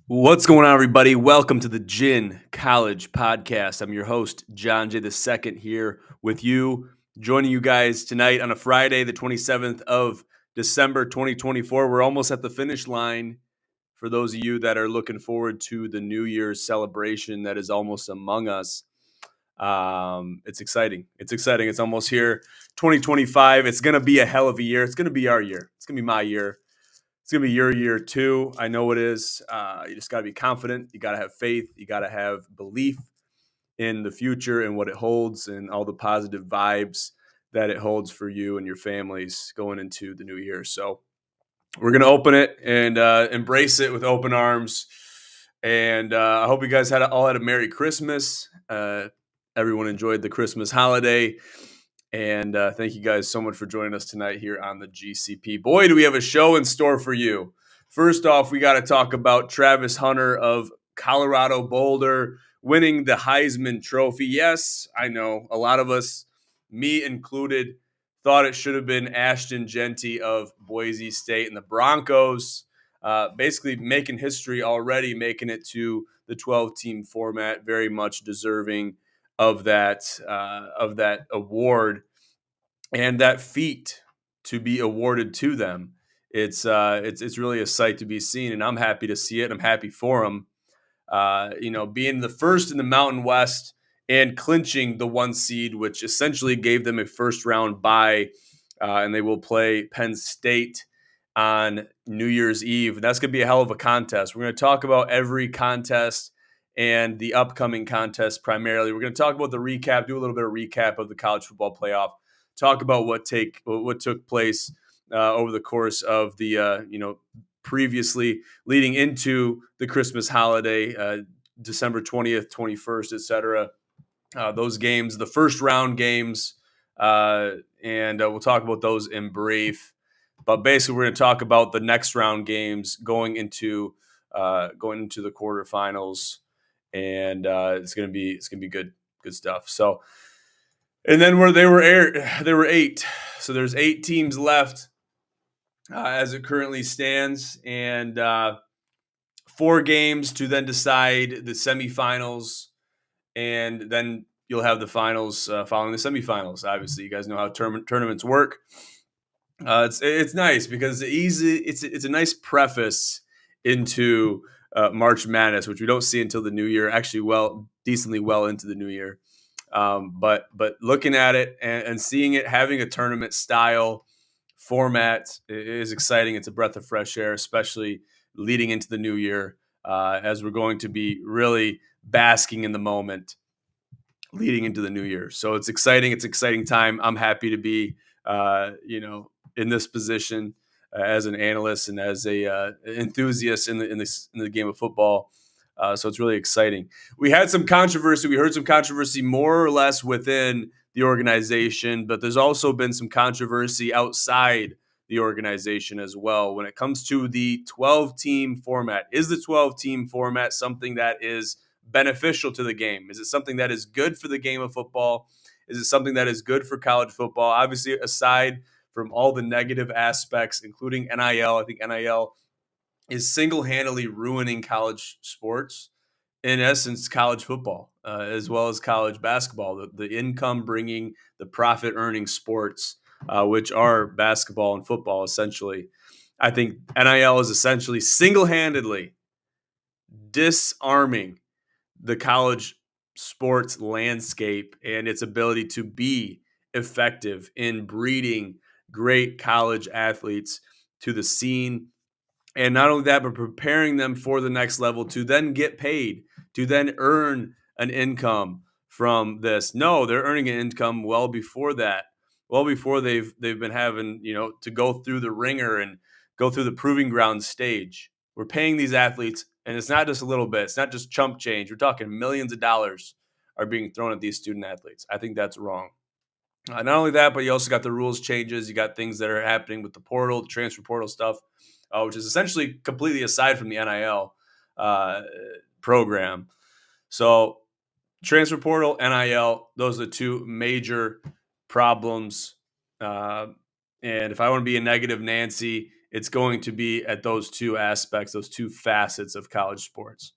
What's going on, everybody? Welcome to the Gin College Podcast. I'm your host, John J. II, here with you, joining you guys tonight on a Friday, the 27th of December, 2024. We're almost at the finish line for those of you that are looking forward to the New Year's celebration that is almost among us. It's exciting. It's exciting. It's almost here. 2025. It's going to be a hell of a year. It's going to be our year. It's going to be my year. It's going to be your year too. I know it is. You just got to be confident. You got to have faith. You got to have belief in the future and what it holds and all the positive vibes that it holds for you and your families going into the new year. So we're going to open it and embrace it with open arms. And I hope you guys all had a Merry Christmas. Everyone enjoyed the Christmas holiday. And thank you guys so much for joining us tonight here on the GCP. Boy, do we have a show in store for you. First off, we got to talk about Travis Hunter of Colorado Boulder winning the Heisman Trophy. Yes, I know a lot of us, me included, thought it should have been Ashton Jeanty of Boise State and the Broncos, basically making history already, making it to the 12-team format, very much deserving of that award and that feat to be awarded to them. It's really a sight to be seen, and I'm happy to see it. I'm happy for them. Being the first in the Mountain West and clinching the 1 seed, which essentially gave them a first round bye, and they will play Penn State on New Year's Eve. That's going to be a hell of a contest. We're going to talk about every contest and the upcoming contest primarily. We're going to talk about the recap, do a little bit of recap of the college football playoff, talk about what took place over the course of the previously leading into the Christmas holiday, December 20th, 21st, etc. Those games, the first round games, and we'll talk about those in brief. But basically, we're going to talk about the next round games going into the quarterfinals, and it's going to be good stuff. So, and then there were 8. So there's 8 teams left as it currently stands, and 4 games to then decide the semifinals, and then you'll have the finals following the semifinals. Obviously, you guys know how tournaments work. It's nice because it's a nice preface into March Madness, which we don't see until the new year. Actually, decently well into the new year. But looking at it and seeing it having a tournament style format is exciting. It's a breath of fresh air, especially leading into the new year, as we're going to be really basking in the moment leading into the new year. So it's exciting. It's an exciting time. I'm happy to be, in this position as an analyst and as a enthusiast in the game of football. So it's really exciting. We had some controversy. We heard some controversy more or less within the organization, but there's also been some controversy outside the organization as well when it comes to the 12-team format. Is the 12-team format something that is beneficial to the game? Is it something that is good for the game of football? Is it something that is good for college football? Obviously, aside from all the negative aspects, including NIL, I think NIL is single-handedly ruining college sports, in essence, college football, as well as college basketball, the income bringing, the profit earning sports, which are basketball and football, essentially. I think NIL is essentially single-handedly disarming the college sports landscape and its ability to be effective in breeding great college athletes to the scene. And not only that, but preparing them for the next level to then get paid, to then earn an income from this. No, they're earning an income well before that, well before they've been having, to go through the ringer and go through the proving ground stage. We're paying these athletes, and it's not just a little bit. It's not just chump change. We're talking millions of dollars are being thrown at these student athletes. I think that's wrong. Not only that, but you also got the rules changes. You got things that are happening with the portal, the transfer portal stuff, which is essentially completely aside from the NIL program. So transfer portal, NIL, those are the 2 major problems. And if I want to be a negative Nancy, it's going to be at those two aspects, those two facets of college sports.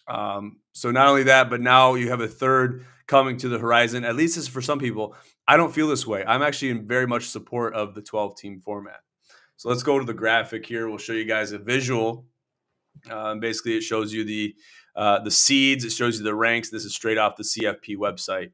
So not only that, but now you have a third coming to the horizon. At least this for some people. I don't feel this way. I'm actually in very much support of the 12-team format. So let's go to the graphic here. We'll show you guys a visual. Basically, it shows you the seeds. It shows you the ranks. This is straight off the CFP website.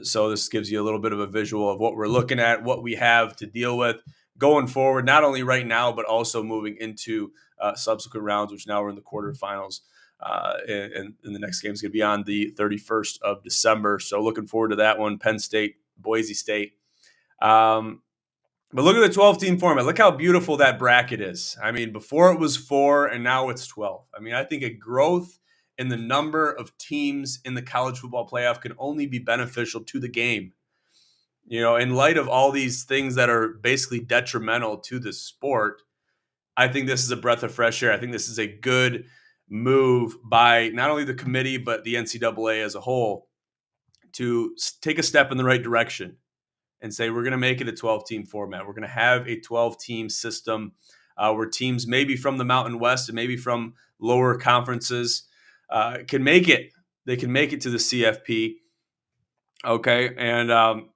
So this gives you a little bit of a visual of what we're looking at, what we have to deal with going forward, not only right now, but also moving into subsequent rounds, which now we're in the quarterfinals. And the next game is going to be on the 31st of December. So looking forward to that one, Penn State, Boise State. But look at the 12-team format. Look how beautiful that bracket is. I mean, before it was 4 and now it's 12. I mean, I think a growth in the number of teams in the college football playoff can only be beneficial to the game. You know, in light of all these things that are basically detrimental to the sport, I think this is a breath of fresh air. I think this is a good move by not only the committee, but the NCAA as a whole to take a step in the right direction and say, we're going to make it a 12-team format. We're going to have a 12-team system where teams maybe from the Mountain West and maybe from lower conferences can make it. They can make it to the CFP. Okay. And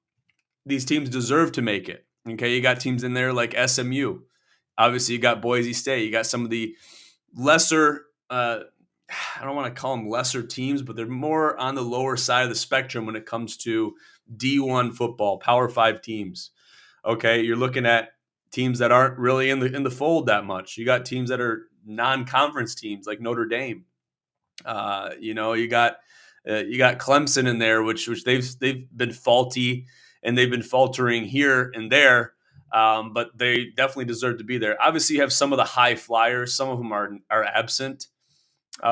these teams deserve to make it. Okay. You got teams in there like SMU. Obviously, you got Boise State. You got some of the lesser, I don't want to call them lesser teams, but they're more on the lower side of the spectrum when it comes to D1 football, Power 5 teams. Okay, you're looking at teams that aren't really in the fold that much. You got teams that are non-conference teams like Notre Dame. You got Clemson in there, which they've been faulty and they've been faltering here and there. But they definitely deserve to be there. Obviously, you have some of the high flyers. Some of them are absent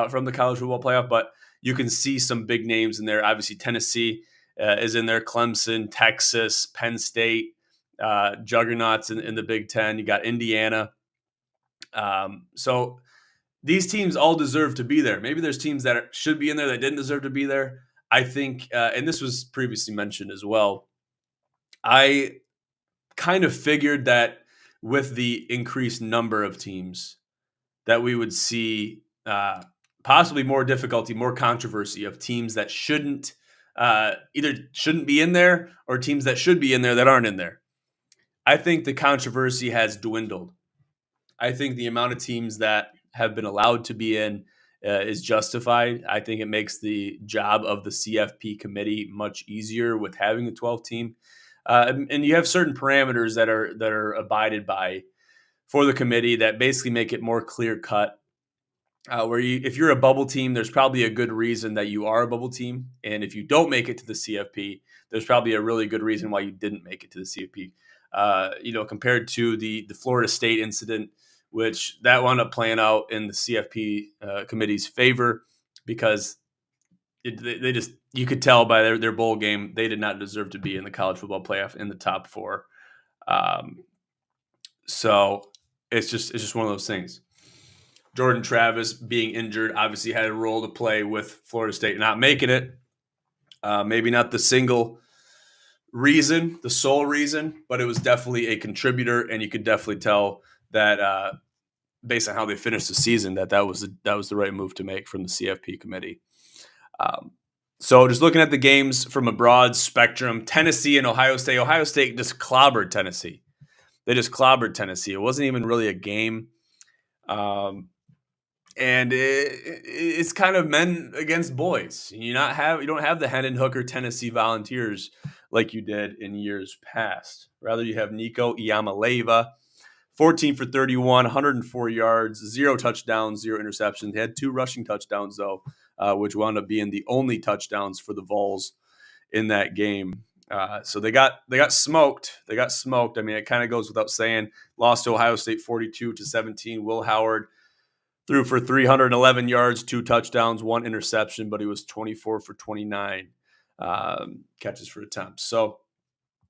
from the college football playoff, but you can see some big names in there. Obviously, Tennessee is in there, Clemson, Texas, Penn State, juggernauts in the Big Ten. You got Indiana. So these teams all deserve to be there. Maybe there's teams that should be in there that didn't deserve to be there. I think, and this was previously mentioned as well, I kind of figured that with the increased number of teams that we would see possibly more difficulty, more controversy of teams that either shouldn't be in there or teams that should be in there that aren't in there. I think the controversy has dwindled. I think the amount of teams that have been allowed to be in is justified. I think it makes the job of the CFP committee much easier with having a 12 team. And you have certain parameters that are abided by for the committee that basically make it more clear cut. If you're a bubble team, there's probably a good reason that you are a bubble team, and if you don't make it to the CFP, there's probably a really good reason why you didn't make it to the CFP. Compared to the Florida State incident, which that wound up playing out in the CFP committee's favor because you could tell by their bowl game, they did not deserve to be in the college football playoff in the top 4. So it's just one of those things. Jordan Travis being injured obviously had a role to play with Florida State not making it. Maybe not the single reason, the sole reason, but it was definitely a contributor, and you could definitely tell that based on how they finished the season, that was the right move to make from the CFP committee. So just looking at the games from a broad spectrum, Tennessee and Ohio State just clobbered Tennessee. They just clobbered Tennessee. It wasn't even really a game. And it's kind of men against boys. You don't have the Hendon Hooker Tennessee Volunteers like you did in years past. Rather, you have Nico Iamaleava, 14 for 31, 104 yards, 0 touchdowns, 0 interceptions. They had 2 rushing touchdowns though, which wound up being the only touchdowns for the Vols in that game. So they got smoked. They got smoked. I mean, it kind of goes without saying. Lost to Ohio State 42-17. Will Howard threw for 311 yards, 2 touchdowns, 1 interception, but he was 24 for 29 catches for attempts. So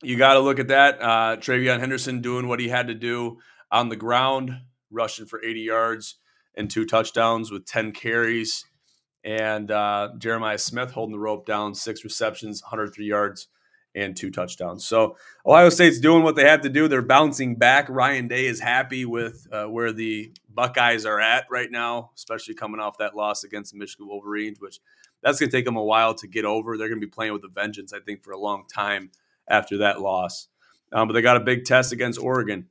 you got to look at that. Travion Henderson doing what he had to do on the ground, rushing for 80 yards and 2 touchdowns with 10 carries. And Jeremiah Smith holding the rope down, 6 receptions, 103 yards and 2 touchdowns. So Ohio State's doing what they have to do. They're bouncing back. Ryan Day is happy with where the Buckeyes are at right now, especially coming off that loss against the Michigan Wolverines, which that's going to take them a while to get over. They're going to be playing with a vengeance, I think, for a long time after that loss. But they got a big test against Oregon.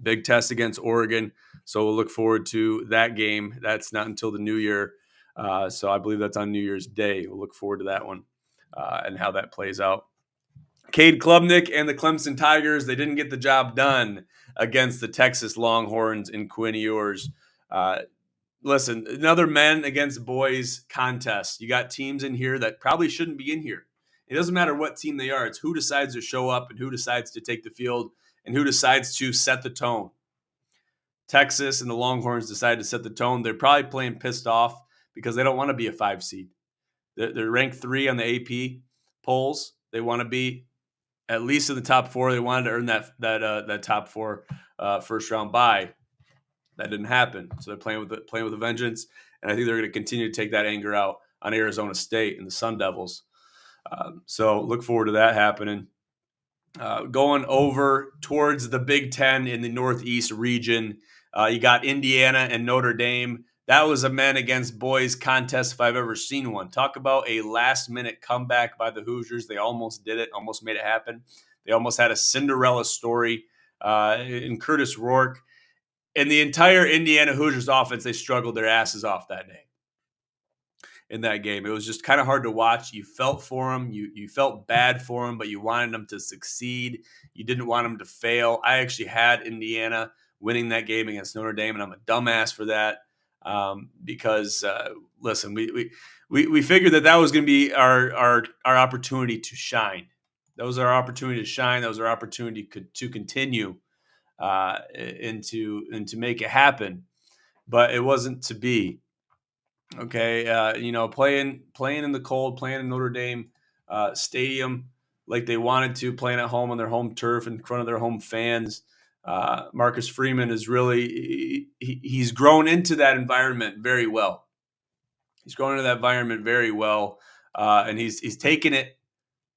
Big test against Oregon. So we'll look forward to that game. That's not until the new year. So I believe that's on New Year's Day. We'll look forward to that one and how that plays out. Cade Klubnik and the Clemson Tigers, they didn't get the job done against the Texas Longhorns in Quinn Ewers. Listen, another men against boys contest. You got teams in here that probably shouldn't be in here. It doesn't matter what team they are. It's who decides to show up and who decides to take the field and who decides to set the tone. Texas and the Longhorns decided to set the tone. They're probably playing pissed off because they don't want to be a 5 seed. They're ranked 3 on the AP polls. They want to be at least in the top 4. They wanted to earn that top 4 first round bye. That didn't happen. So they're playing with a vengeance, and I think they're going to continue to take that anger out on Arizona State and the Sun Devils. So look forward to that happening. Going over towards the Big Ten in the Northeast region, you got Indiana and Notre Dame. That was a men against boys contest if I've ever seen one. Talk about a last-minute comeback by the Hoosiers. They almost did it, almost made it happen. They almost had a Cinderella story in Curtis Rourke. And the entire Indiana Hoosiers offense, they struggled their asses off that day. In that game, it was just kind of hard to watch. You felt for them, you felt bad for them, but you wanted them to succeed. You didn't want them to fail. I actually had Indiana winning that game against Notre Dame, and I'm a dumbass for that because listen, we figured that was going to be our opportunity to shine. That was our opportunity to shine. That was our opportunity to continue and to make it happen, but it wasn't to be. Okay, playing in the cold, playing in Notre Dame stadium like they wanted to, playing at home on their home turf in front of their home fans. Marcus Freeman is really he's grown into that environment very well. He's grown into that environment very well, and he's taken it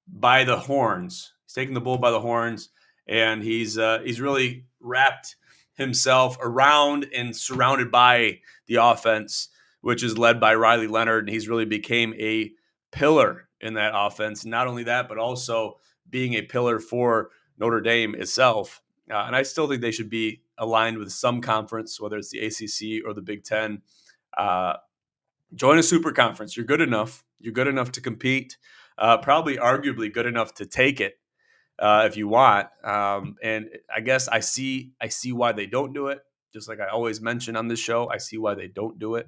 by the horns. He's taking the bull by the horns, and he's really wrapped himself around and surrounded by the offense, which is led by Riley Leonard, and he's really became a pillar in that offense. Not only that, but also being a pillar for Notre Dame itself. And I still think they should be aligned with some conference, whether it's the ACC or the Big Ten. Join a super conference. You're good enough. You're good enough to compete. Probably arguably good enough to take it if you want. And I guess I see why they don't do it. Just like I always mention on this show, I see why they don't do it.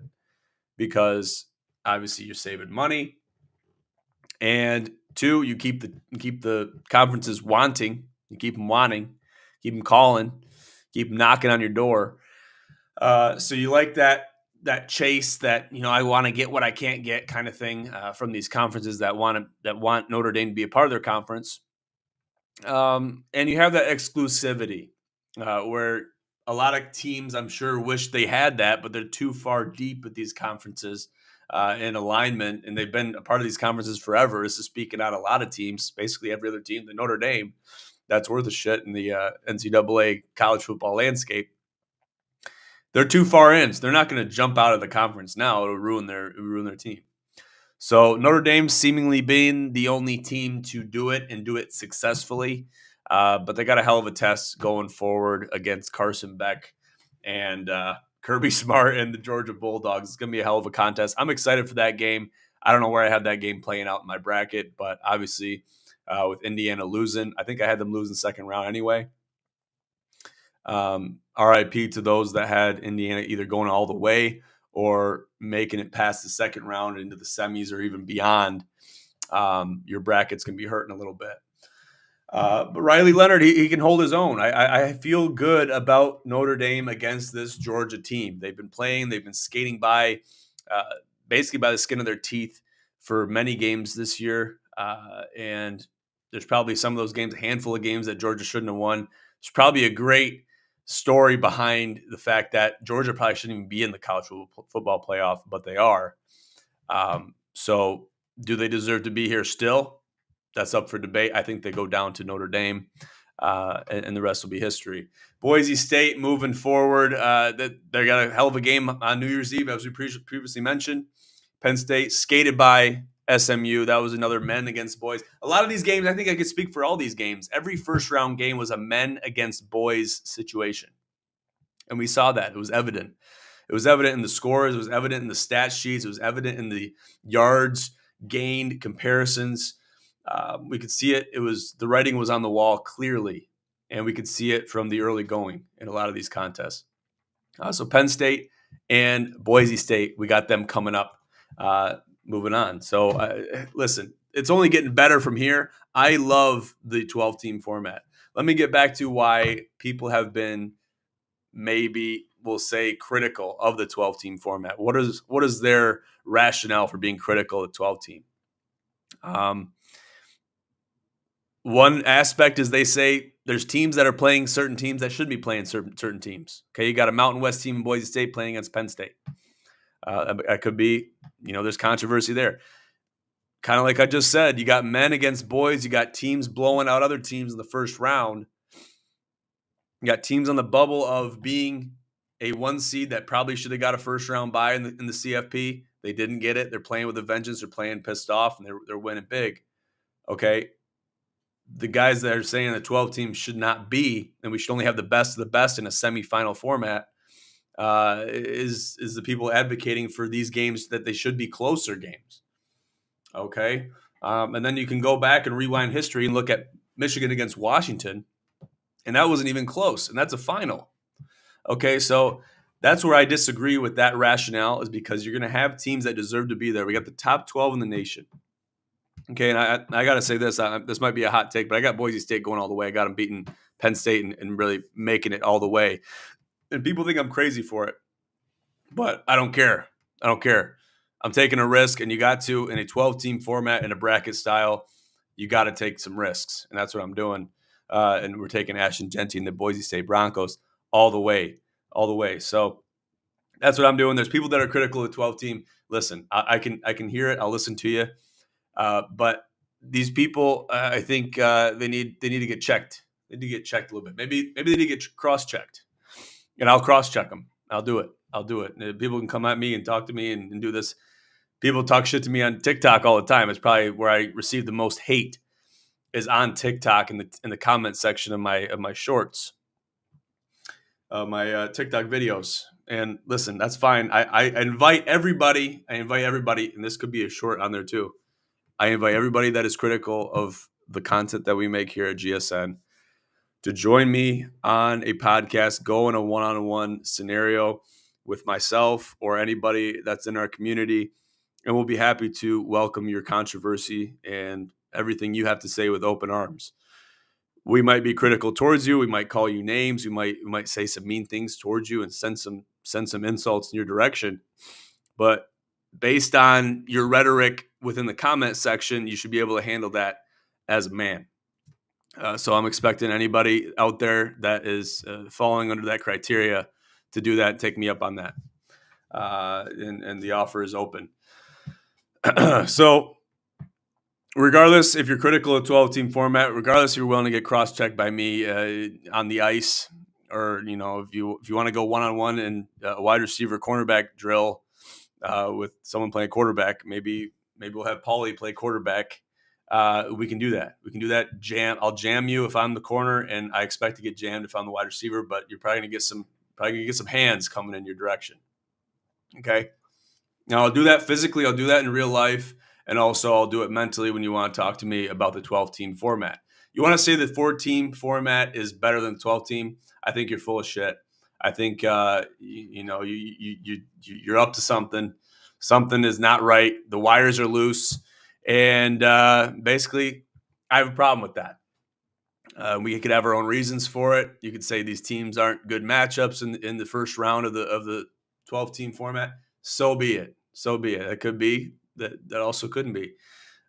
Because obviously you're saving money, and 2, you keep the conferences wanting, you keep them wanting, keep them calling, keep them knocking on your door. So you like that chase, that I want to get what I can't get kind of thing from these conferences that want Notre Dame to be a part of their conference, and you have that exclusivity where a lot of teams, I'm sure, wish they had that, but they're too far deep with these conferences in alignment, and they've been a part of these conferences forever. This is speaking out a lot of teams, basically every other team than Notre Dame that's worth a shit in the NCAA college football landscape. They're too far in, so they're not going to jump out of the conference now. It'll ruin their team. So Notre Dame seemingly being the only team to do it and do it successfully. But they got a hell of a test going forward against Carson Beck and Kirby Smart and the Georgia Bulldogs. It's going to be a hell of a contest. I'm excited for that game. I don't know where I have that game playing out in my bracket, but obviously with Indiana losing, I think I had them losing second round anyway. RIP to those that had Indiana either going all the way or making it past the second round into the semis or even beyond. Your bracket's going to be hurting a little bit. But Riley Leonard, he can hold his own. I feel good about Notre Dame against this Georgia team. They've been playing, they've been skating by, basically by the skin of their teeth for many games this year. And there's probably some of those games, a handful of games that Georgia shouldn't have won. There's probably a great story behind the fact that Georgia probably shouldn't even be in the college football playoff, but they are. So do they deserve to be here still? that's up for debate. I think they go down to Notre Dame, and the rest will be history. Boise State moving forward, they got a hell of a game on New Year's Eve, as we previously mentioned. Penn State skated by SMU. That was another men against boys. A lot of these games, I think I could speak for all these games. Every first round game was a men against boys situation. And we saw that. It was evident. It was evident in the scores. It was evident in the stat sheets. It was evident in the yards gained comparisons. We could see it. The writing was on the wall clearly, and we could see it from the early going in a lot of these contests. So Penn State and Boise State, we got them coming up, moving on. So listen, it's only getting better from here. I love the 12-team format. Let me get back to why people have been, maybe we'll say, critical of the 12-team format. What is their rationale for being critical of 12-team? One aspect is they say there's teams that are playing certain teams that should be playing certain teams. Okay, you got a Mountain West team in Boise State playing against Penn State. That could be, there's controversy there. Kind of like I just said, you got men against boys. You got teams blowing out other teams in the first round. You got teams on the bubble of being a 1 seed that probably should have got a first round bye in the CFP. They didn't get it. They're playing with a vengeance. They're playing pissed off, and they're winning big. Okay. The guys that are saying the 12 teams should not be, and we should only have the best of the best in a semifinal format, is the people advocating for these games that they should be closer games. Okay. And then you can go back and rewind history and look at Michigan against Washington, and that wasn't even close, and that's a final. Okay, so that's where I disagree with that rationale, is because you're going to have teams that deserve to be there. We got the top 12 in the nation. Okay, and I got to say this. This might be a hot take, but I got Boise State going all the way. I got them beating Penn State and really making it all the way. And people think I'm crazy for it, but I don't care. I'm taking a risk, and you got to, in a 12-team format in a bracket style, you got to take some risks, and that's what I'm doing. And we're taking Ashton Genty and the Boise State Broncos all the way. So that's what I'm doing. There's people that are critical of the 12-team. Listen, I can hear it. I'll listen to you. But these people, I think they need to get checked. They need to get checked a little bit. Maybe they need to get cross-checked, and I'll cross-check them. I'll do it. And people can come at me and talk to me and do this. People talk shit to me on TikTok all the time. It's probably where I receive the most hate, is on TikTok in the comment section of my shorts, my TikTok videos. And listen, that's fine. I invite everybody, and this could be a short on there too. I invite everybody that is critical of the content that we make here at GSN to join me on a podcast, go in a one-on-one scenario with myself or anybody that's in our community, and we'll be happy to welcome your controversy and everything you have to say with open arms. We might be critical towards you. We might call you names. We might say some mean things towards you and send some insults in your direction. But based on your rhetoric within the comment section, you should be able to handle that as a man. So I'm expecting anybody out there that is falling under that criteria to do that and take me up on that. And the offer is open. So regardless if you're critical of 12-team format, regardless if you're willing to get cross-checked by me on the ice, or if you want to go one-on-one in a wide receiver cornerback drill with someone playing quarterback, maybe we'll have Paulie play quarterback. We can do that. I'll jam you if I'm the corner, and I expect to get jammed if I'm the wide receiver. But you're probably gonna get some hands coming in your direction. Okay. Now I'll do that physically. I'll do that in real life. And also I'll do it mentally when you want to talk to me about the 12-team format. You want to say the 4-team format is better than the 12-team? I think you're full of shit. I think you're up to something. Something is not right. The wires are loose, and basically, I have a problem with that. We could have our own reasons for it. You could say these teams aren't good matchups in the first round of the 12-team format. So be it. It could be. That also couldn't be.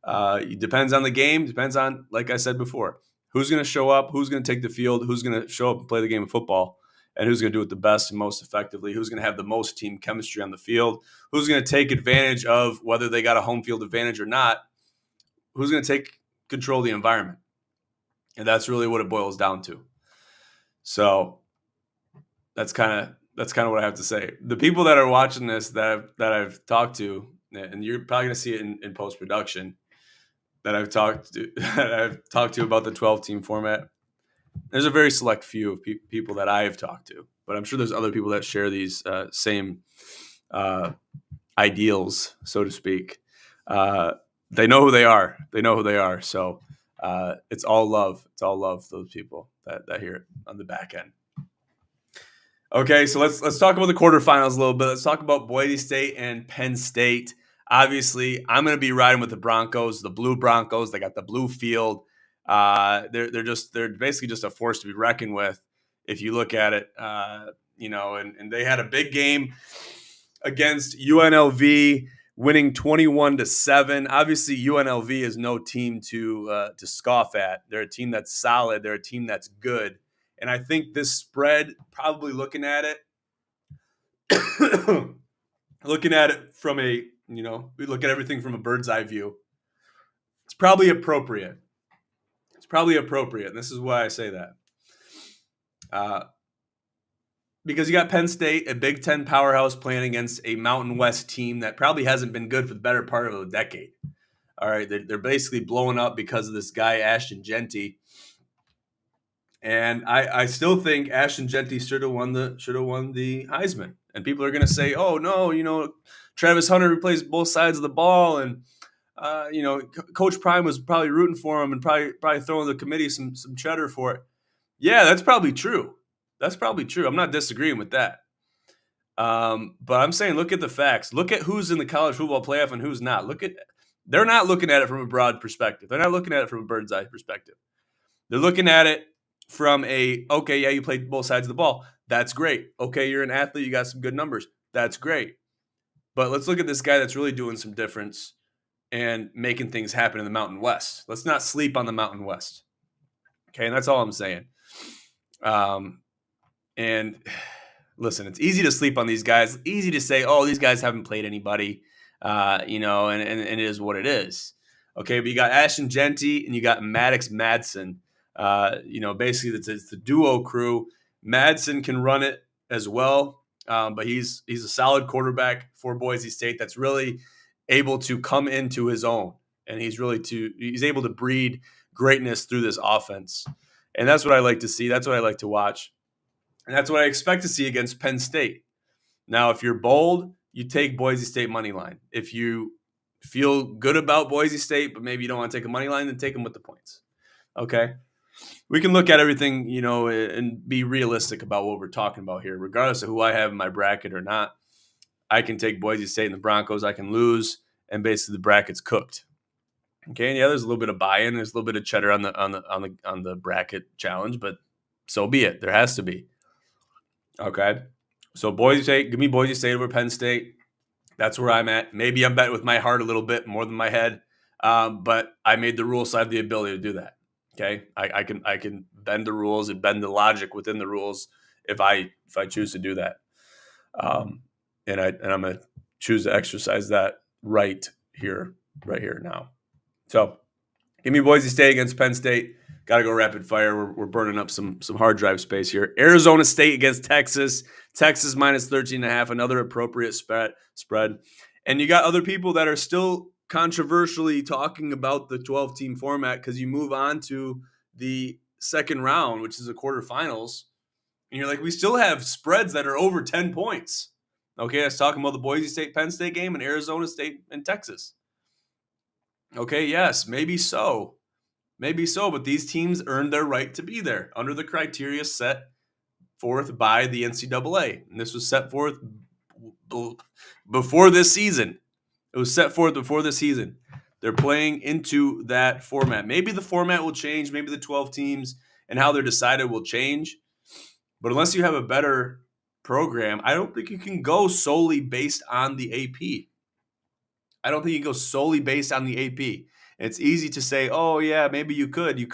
It depends on the game. Depends on, like I said before, who's going to show up, who's going to take the field, who's going to show up and play the game of football, and who's going to do it the best and most effectively, who's going to have the most team chemistry on the field, who's going to take advantage of whether they got a home field advantage or not, who's going to take control the environment. And that's really what it boils down to. So that's kind of what I have to say. The people that are watching this that I've talked to, and you're probably going to see it in post production, that I've talked to about the 12-team format. There's a very select few of people that I have talked to, but I'm sure there's other people that share these same ideals, so to speak. They know who they are. So it's all love. It's all love for those people that hear it on the back end. Okay, so let's talk about the quarterfinals a little bit. Let's talk about Boise State and Penn State. Obviously, I'm going to be riding with the Broncos, the Blue Broncos. They got the blue field. They're basically just a force to be reckoned with if you look at it. And they had a big game against UNLV, winning 21-7. Obviously, UNLV is no team to scoff at. They're a team that's solid. They're a team that's good. And I think this spread, probably looking at it from we look at everything from a bird's eye view. It's probably appropriate. And this is why I say that. Because you got Penn State, a Big Ten powerhouse, playing against a Mountain West team that probably hasn't been good for the better part of a decade. All right, they're basically blowing up because of this guy, Ashton Genty. And I still think Ashton Genty should have won the Heisman. And people are going to say, "Oh no, Travis Hunter plays both sides of the ball, and Coach Prime was probably rooting for him and probably throwing the committee some cheddar for it." Yeah, that's probably true. I'm not disagreeing with that. But I'm saying, look at the facts. Look at who's in the college football playoff and who's not. They're not looking at it from a broad perspective. They're not looking at it from a bird's eye perspective. They're looking at it from you played both sides of the ball. That's great. Okay, you're an athlete. You got some good numbers. That's great. But let's look at this guy that's really doing some difference and making things happen in the Mountain West. Let's not sleep on the Mountain West. Okay, and that's all I'm saying. And listen, it's easy to sleep on these guys. Easy to say, "Oh, these guys haven't played anybody," and it is what it is. Okay, but you got Ashton Genty and you got Maddox Madsen. Basically it's the duo crew. Madsen can run it as well, but he's a solid quarterback for Boise State that's really able to come into his own, and he's able to breed greatness through this offense, and that's what I like to see. That's what I like to watch, and that's what I expect to see against Penn State. Now, if you're bold, you take Boise State money line. If you feel good about Boise State, but maybe you don't want to take a money line, then take them with the points. Okay. We can look at everything, and be realistic about what we're talking about here, regardless of who I have in my bracket or not. I can take Boise State and the Broncos. I can lose, and basically the bracket's cooked. Okay, and yeah, there's a little bit of buy-in, there's a little bit of cheddar on the bracket challenge, but so be it. There has to be. Okay, so Boise State, give me Boise State over Penn State. That's where I'm at. Maybe I'm betting with my heart a little bit more than my head, but I made the rules, so I have the ability to do that. Okay, I can bend the rules and bend the logic within the rules if I choose to do that, and I'm going to choose to exercise that right here now. So, give me Boise State against Penn State. Got to go rapid fire. We're burning up some hard drive space here. Arizona State against Texas. Texas minus 13.5, another appropriate spread. And you got other people that are still controversially talking about the 12-team format because you move on to the second round, which is the quarterfinals, and you're like, we still have spreads that are over 10 points. Okay, I was talking about the Boise State-Penn State game and Arizona State and Texas. Okay, yes, maybe so, but these teams earned their right to be there under the criteria set forth by the NCAA, and this was set forth before this season. It was set forth before the season. They're playing into that format. Maybe the format will change. Maybe the 12 teams and how they're decided will change. But unless you have a better program, I don't think you can go solely based on the AP. I don't think you go solely based on the AP. It's easy to say, oh, yeah, maybe you could. You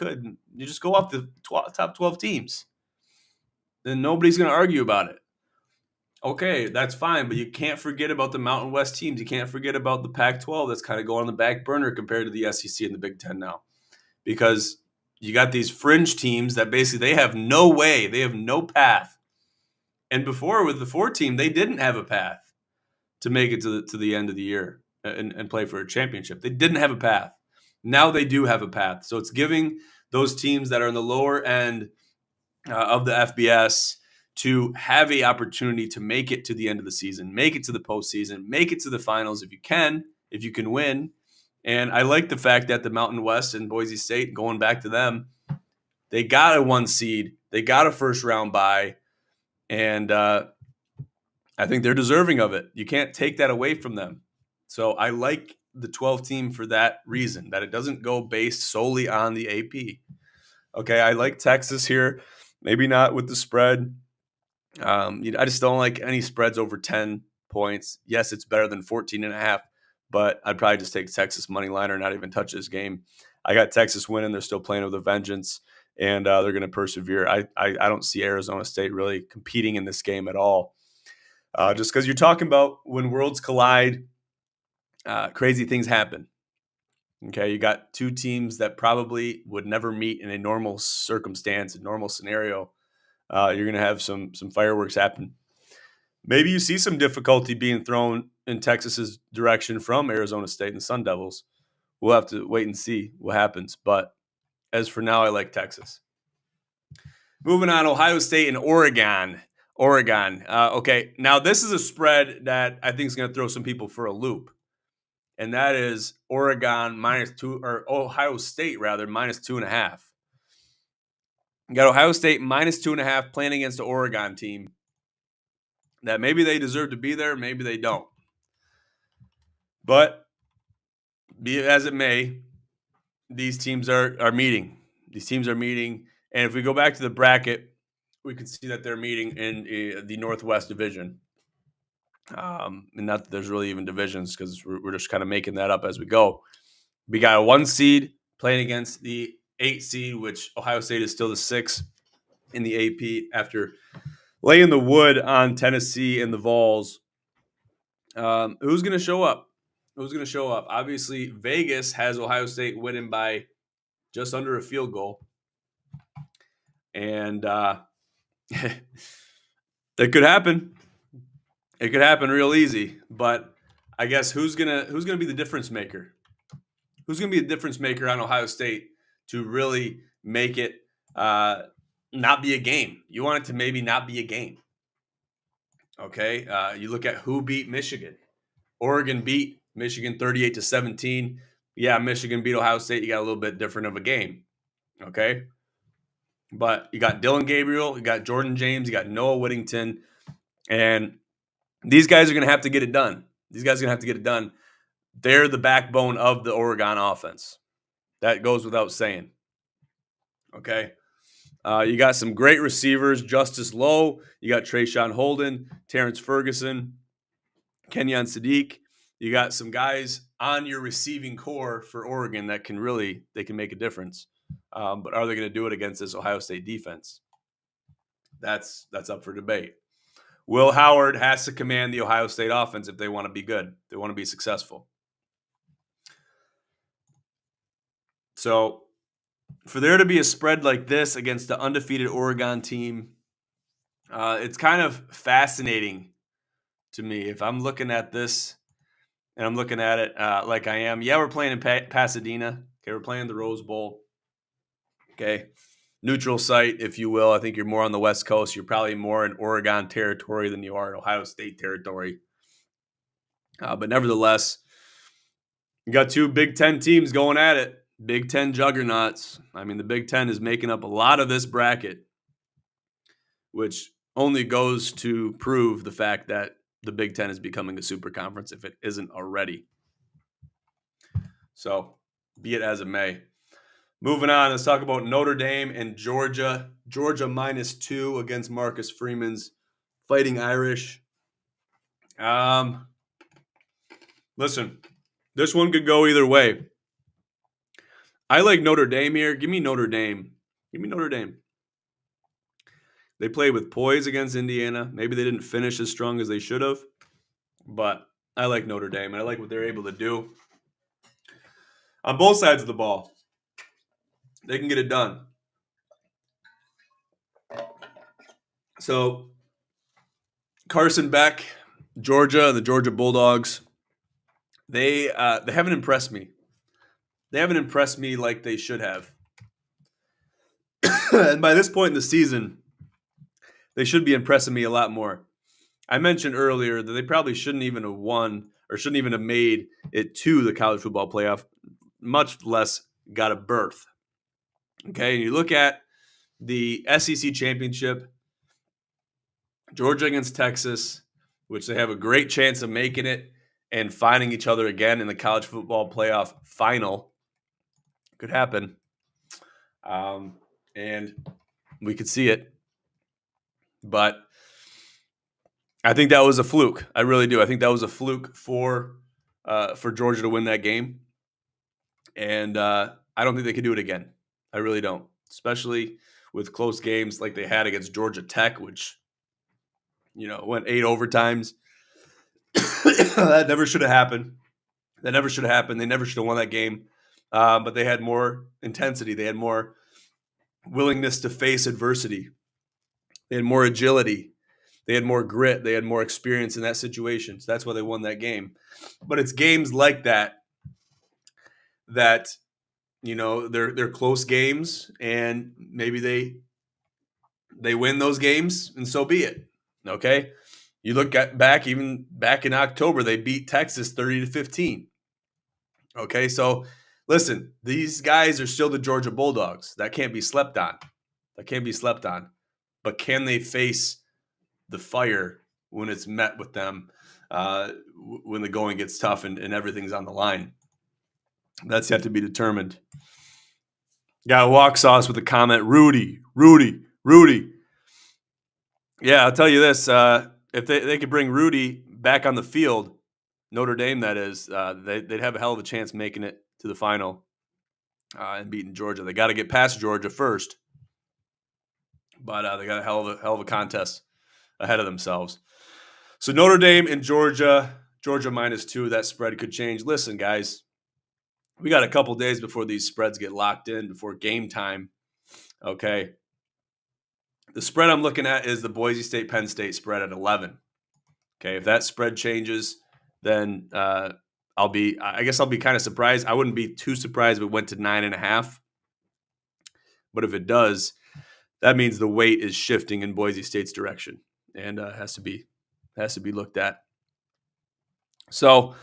just go off the top 12 teams. Then nobody's going to argue about it. Okay, that's fine, but you can't forget about the Mountain West teams. You can't forget about the Pac-12 that's kind of going on the back burner compared to the SEC and the Big Ten now. because you got these fringe teams that basically they have no way, they have no path. And before with the 4 team, they didn't have a path to make it to the end of the year and play for a championship. They didn't have a path. Now they do have a path. So it's giving those teams that are in the lower end of the FBS to have a opportunity to make it to the end of the season, make it to the postseason, make it to the finals if you can win. And I like the fact that the Mountain West and Boise State, going back to them, they got a 1 seed, they got a first round bye, and I think they're deserving of it. You can't take that away from them. So I like the 12 team for that reason, that it doesn't go based solely on the AP. Okay, I like Texas here. Maybe not with the spread. I just don't like any spreads over 10 points. Yes, it's better than 14.5, but I'd probably just take Texas money line or not even touch this game. I got Texas winning. They're still playing with a vengeance, and they're going to persevere. I don't see Arizona State really competing in this game at all. Just because you're talking about when worlds collide, crazy things happen. Okay, you got 2 teams that probably would never meet in a normal circumstance, a normal scenario. You're going to have some fireworks happen. Maybe you see some difficulty being thrown in Texas's direction from Arizona State and the Sun Devils. We'll have to wait and see what happens. But as for now, I like Texas. Moving on, Ohio State and Oregon. Okay, now this is a spread that I think is going to throw some people for a loop. And that is Oregon -2, or Ohio State rather, -2.5. You got Ohio State -2.5 playing against the Oregon team that maybe they deserve to be there, maybe they don't. But be it as it may, these teams are meeting. These teams are meeting. And if we go back to the bracket, we can see that they're meeting in the Northwest Division. And not that there's really even divisions, because we're just kind of making that up as we go. We got a 1 seed playing against the 8 seed, which Ohio State is still the 6 in the AP after laying the wood on Tennessee and the Vols. Who's going to show up? Obviously, Vegas has Ohio State winning by just under a field goal. And it could happen. It could happen real easy. But I guess who's gonna be the difference maker? Who's going to be the difference maker on Ohio State to really make it not be a game? You want it to maybe not be a game. Okay, you look at who beat Michigan. Oregon beat Michigan 38-17. Yeah, Michigan beat Ohio State. You got a little bit different of a game. Okay, but you got Dylan Gabriel, you got Jordan James, you got Noah Whittington, and these guys are going to have to get it done. They're the backbone of the Oregon offense. That goes without saying. Okay. You got some great receivers, Justice Lowe. You got Trayshawn Holden, Terrence Ferguson, Kenyon Sadiq. You got some guys on your receiving core for Oregon that can make a difference. But are they going to do it against this Ohio State defense? That's up for debate. Will Howard has to command the Ohio State offense if they want to be good. They want to be successful. So for there to be a spread like this against the undefeated Oregon team, it's kind of fascinating to me. If I'm looking at this and I'm looking at it like I am, we're playing in Pasadena. Okay, we're playing the Rose Bowl. Okay, neutral site, if you will. I think you're more on the West Coast. You're probably more in Oregon territory than you are in Ohio State territory. But nevertheless, you got 2 Big Ten teams going at it. Big Ten juggernauts. I mean, the Big Ten is making up a lot of this bracket, which only goes to prove the fact that the Big Ten is becoming a super conference if it isn't already. So, be it as it may. Moving on, let's talk about Notre Dame and Georgia. Georgia -2 against Marcus Freeman's Fighting Irish. Listen, this one could go either way. I like Notre Dame here. Give me Notre Dame. They played with poise against Indiana. Maybe they didn't finish as strong as they should have, but I like Notre Dame, and I like what they're able to do on both sides of the ball. They can get it done. So Carson Beck, Georgia, the Georgia Bulldogs, they haven't impressed me. They haven't impressed me like they should have. And by this point in the season, they should be impressing me a lot more. I mentioned earlier that they probably shouldn't even have won or shouldn't even have made it to the college football playoff, much less got a berth. Okay, and you look at the SEC championship, Georgia against Texas, which they have a great chance of making it and finding each other again in the college football playoff final. Could happen. And we could see it. But I think that was a fluke. I really do. I think that was a fluke for Georgia to win that game. And I don't think they could do it again. I really don't, especially with close games like they had against Georgia Tech, which, went 8 overtimes. That never should have happened. They never should have won that game. But they had more intensity. They had more willingness to face adversity. They had more agility. They had more grit. They had more experience in that situation. So that's why they won that game. But it's games like that they're close games, and maybe they win those games, and so be it. Okay, you look back in October, they beat Texas 30-15. Okay, so listen, these guys are still the Georgia Bulldogs. That can't be slept on. But can they face the fire when it's met with them, when the going gets tough and everything's on the line? That's yet to be determined. Got Walk Sauce with a comment. Rudy. Yeah, I'll tell you this. If they could bring Rudy back on the field, Notre Dame, that is, they'd have a hell of a chance making it to the final and beating Georgia. They got to get past Georgia first, but they got a hell of a contest ahead of themselves. So Notre Dame and Georgia -2. That spread could change. Listen, guys, we got a couple days before these spreads get locked in, before game time. Okay. The spread I'm looking at is the Boise State-Penn State spread at 11. Okay. If that spread changes, then I'll be kind of surprised. I wouldn't be too surprised if it went to 9.5. But if it does, that means the weight is shifting in Boise State's direction, and has to be looked at. So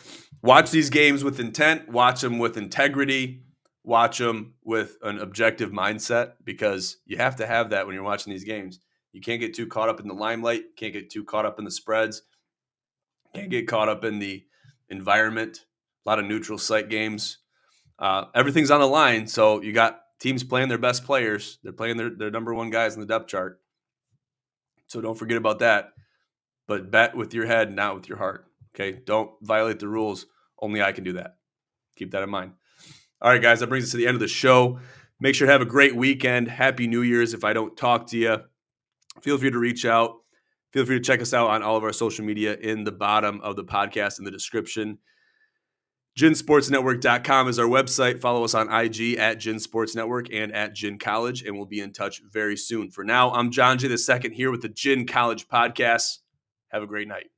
watch these games with intent, watch them with integrity, watch them with an objective mindset, because you have to have that when you're watching these games. You can't get too caught up in the limelight, can't get too caught up in the spreads, can't get caught up in the environment. A lot of neutral site games. Everything's on the line, so you got teams playing their best players. They're playing their number one guys in the depth chart. So don't forget about that. But bet with your head, not with your heart. Okay, don't violate the rules. Only I can do that. Keep that in mind. All right, guys, that brings us to the end of the show. Make sure to have a great weekend. Happy New Year's. If I don't talk to you, feel free to reach out. Feel free to check us out on all of our social media in the bottom of the podcast in the description. GinSportsNetwork.com is our website. Follow us on IG at Gin Sports Network and at Gin College, and we'll be in touch very soon. For now, I'm John J. II here with the Gin College Podcast. Have a great night.